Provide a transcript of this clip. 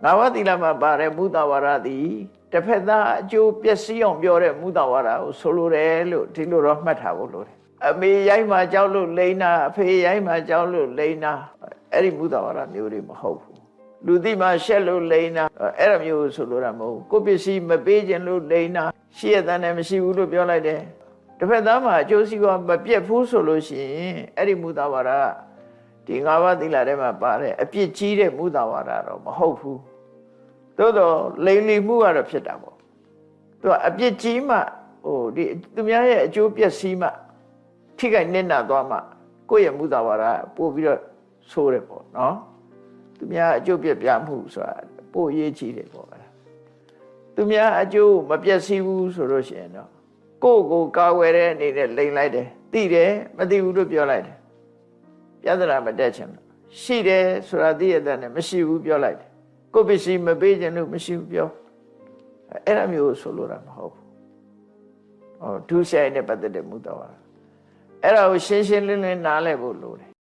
ငါးပါးသီလမှာပါတဲ့မုဒဝါဒသည်တစ်ဖက်သားအကျိုးပျက်စီးအောင်ပြောတဲ့မုဒဝါဒကိုဆိုလိုတယ်လို့ဒီလိုတော့မှတ်ထားဖို့လိုတယ်အမေရိုက်မှကြောက်လို့လိန်နာအဖေရိုက်မှကြောက်လို့လိန်နာအဲ့ဒီမုဒဝါဒမျိုးတွေမဟုတ်ဘူးလူသိမှရှက်လို့လိန်နာအဲ့လိုမျိုးဆိုလိုတာမဟုတ်ကိုပစ္စည်းမပေးခြင်းလို့လိန်နာရှိရတဲ့နဲ့မရှိဘူးလို့ပြောလိုက်တယ်တစ်ဖက်သားမှာအကျိုးစီးပွားမပြတ်ဘူးဆိုလို့ရှိရင်အဲ့ဒီမုဒဝါဒဒီငါးပါးသီလထဲမှာပါတဲ့အပြစ်ကြီးတဲ့မုဒဝါဒတော့မဟုတ်ဘူးသို့တော့လိန်လီမှုကတော့ဖြစ်တာပေါ့သူကအပြစ်ကြီးမှဒီသူများရဲ့အကျိုးပျက်စီးမှထိခိုက်နစ်နာသွားမှကိုယ့်ရဲ့မုဒဝါဒပို့ပြီးတော့ဆိုးတယ်ပေါ့နော်သူများအကျိုးပြပြမှုဆိုတာပို့ရေးကြီးတယ်ပေါ့သူများအကျိုးမပျက်စီးဘူးဆိုလို့ရှိရင်တော့ကိုယ့်ကိုကာဝယ်တဲ့အနေနဲ့လိန်လိုက်တယ်သိတယ်မသိဘူးလို့ပြောလိုက်တယ်ပြဿနာမတက်ချင်ဘူးရှိတယ်ဆိုတာသိရတဲ့နဲ့မရှိဘူးပြောလိုက်တယ်ကိုယ့်ပစ္စည်းမပေးခြင်းလို့မရှိဘူးပြောအဲ့လိုမျိုးဆိုလိုတာမဟုတ်ဘူးဒုစရိုက်နဲ့ပတ်သက်တဲ့မူတော်ပါအဲ့ဒါကိုရှင်းရှင်းလင်းလင်းနားလည်ဖို့လိုတယ်